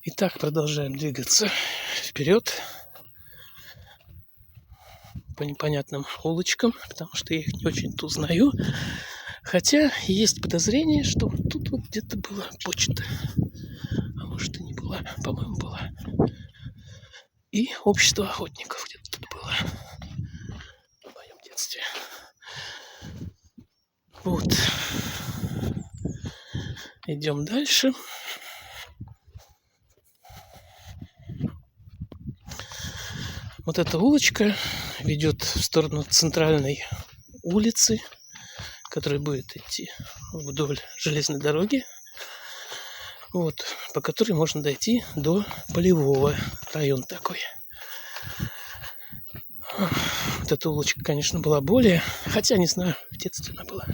Итак, продолжаем двигаться вперед по непонятным улочкам, потому что я их не очень-то узнаю. Хотя есть подозрение, что тут вот где-то была почта. А может и не была, по-моему, была. И общество охотников где-то тут было в моем детстве. Вот. Идем дальше. Вот эта улочка ведет в сторону центральной улицы, которая будет идти вдоль железной дороги, вот, по которой можно дойти до Полевого. Район такой. Вот эта улочка, конечно, была более, хотя не знаю, в детстве она была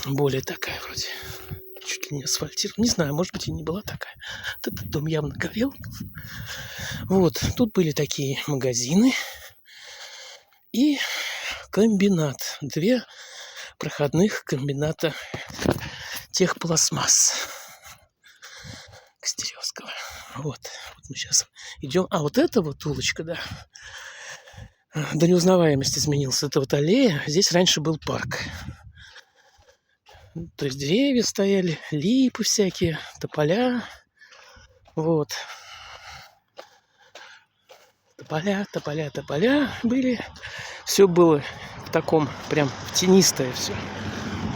более такая вроде, чуть ли не асфальтирована. Не знаю, может быть и не была такая. Вот этот дом явно горел. Вот, тут были такие магазины и комбинат. 2 проходных комбината техпластмасс Костеревского. Вот мы сейчас идем. А вот эта вот улочка, да, до неузнаваемости изменился. Это вот аллея. Здесь раньше был парк. То есть деревья стояли, липы всякие, тополя. Вот. Тополя были. Все было в таком прям тенистое все.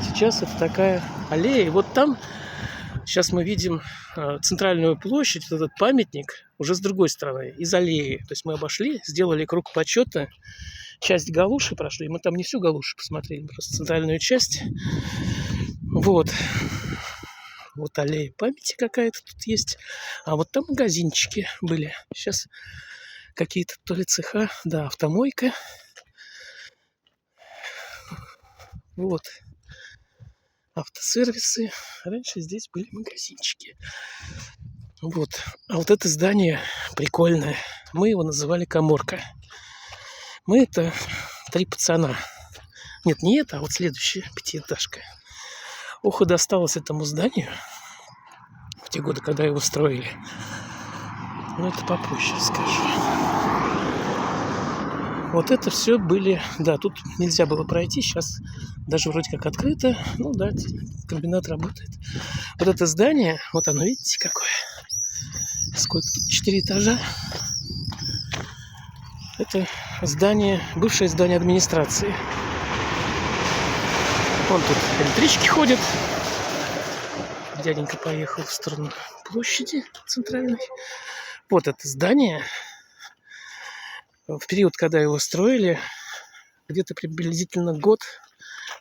Сейчас это такая аллея. И вот там сейчас мы видим центральную площадь, вот этот памятник уже с другой стороны, из аллеи. То есть мы обошли, сделали круг почета, часть Галуши прошли. Мы там не всю Галушу посмотрели, просто центральную часть. Вот. Вот аллея памяти какая-то тут есть. А вот там магазинчики были. Сейчас какие-то то ли цеха, да, автомойка. Вот. Автосервисы. Раньше здесь были магазинчики. Вот. А вот это здание прикольное. Мы его называли Каморка. Мы это 3 пацана. Нет, не это, а вот следующая 5-этажка. Ох, и досталось этому зданию в те годы, когда его строили. Но это попозже скажу. Вот это все были... Да, тут нельзя было пройти. Сейчас даже вроде как открыто. Ну да, комбинат работает. Вот это здание, вот оно, видите, какое? Сколько тут? 4 этажа. Это здание, бывшее здание администрации. Вон тут электрички ходят. Дяденька поехал в сторону площади центральной. Вот это здание. В период, когда его строили, где-то приблизительно год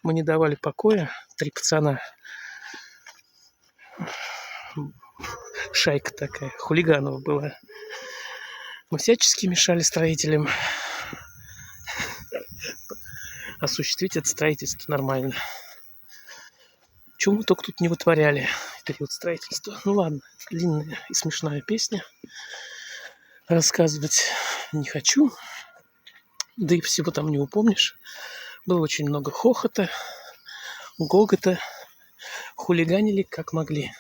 мы не давали покоя. 3 пацана. Шайка такая, хулиганов была. Мы всячески мешали строителям осуществить это строительство нормально. Чего мы только тут не вытворяли в период строительства. Ну ладно, длинная и смешная песня. Рассказывать не хочу. Да и всего там не упомнишь. Было очень много хохота, гогота. Хулиганили как могли.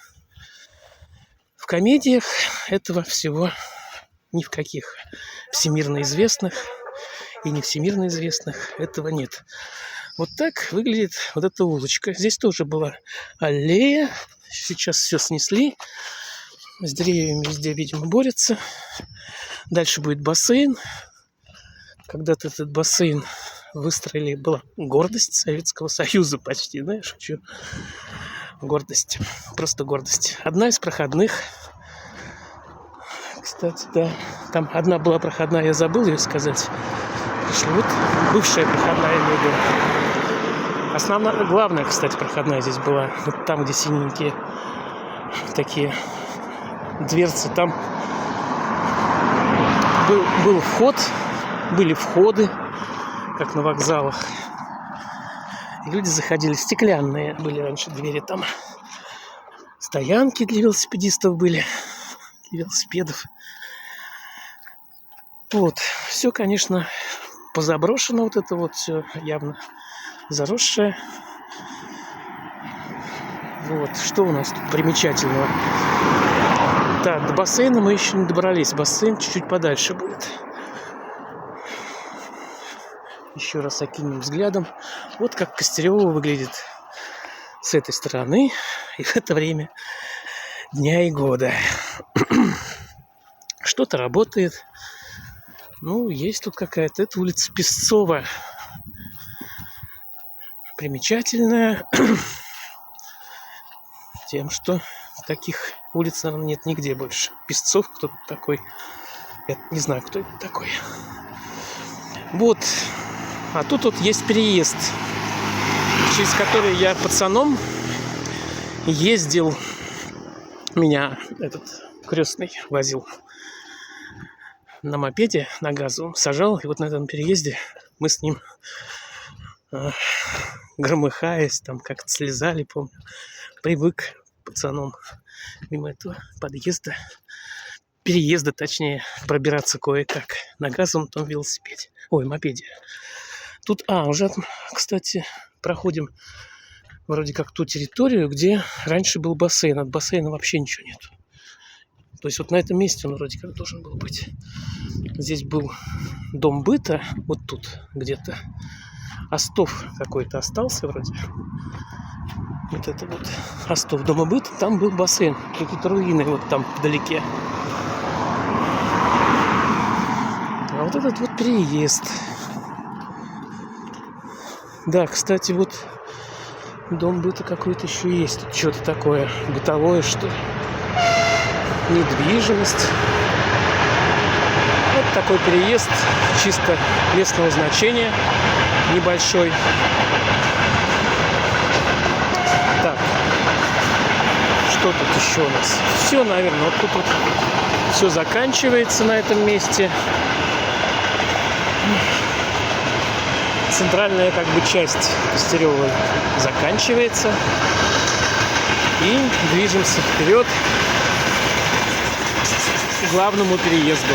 В комедиях этого всего ни в каких всемирно известных и не всемирно известных этого нет. Вот так выглядит вот эта улочка. Здесь тоже была аллея. Сейчас все снесли. С деревьями везде, видимо, борются. Дальше будет бассейн. Когда-то этот бассейн выстроили, была гордость Советского Союза почти, да, шучу. Гордость. Просто гордость. Одна из проходных. Кстати, да. Там одна была проходная, я забыл ее сказать. Вот бывшая проходная имею в виду. Основная, главная, кстати, проходная здесь была. Вот там, где синенькие такие дверцы. Там был вход, были входы, как на вокзалах. И люди заходили. Стеклянные были раньше двери там. Стоянки для велосипедистов были. Для велосипедов. Вот. Все, конечно, позаброшено. Вот это вот все явно заросшее. Вот. Что у нас тут примечательного? Да, до бассейна мы еще не добрались. Бассейн чуть-чуть подальше будет. Еще раз окинем взглядом. Вот как Костерево выглядит с этой стороны и в это время дня и года. Что-то работает. Ну, есть тут какая-то. Это улица Песцова. Примечательная тем, что таких улиц, наверное, нет нигде больше. Песцов кто-то такой. Я не знаю, кто это такой. Вот. А тут вот есть переезд, через который я пацаном ездил. Меня этот крестный возил на мопеде, на газовом. Сажал. И вот на этом переезде мы с ним, громыхаясь, там как-то слезали, помню. Привык пацаном мимо этого переезда, точнее, пробираться кое-как на газовом том велосипеде. Ой, мопеде. Тут, уже, кстати, проходим вроде как ту территорию, где раньше был бассейн. От бассейна вообще ничего нет. То есть вот на этом месте он вроде как должен был быть. Здесь был дом быта, вот тут где-то. Остов какой-то остался вроде. Вот это вот остов дома быта, там был бассейн. Какие-то руины вот там вдалеке. А вот этот вот переезд. Да, кстати, вот дом быта какой-то еще есть. Тут что-то такое бытовое, что ли. Недвижимость. Вот такой переезд чисто местного значения. Небольшой. Так. Что тут еще у нас? Все, наверное, вот тут вот все заканчивается на этом месте. Центральная как бы часть Костерева заканчивается. И движемся вперед к главному переезду.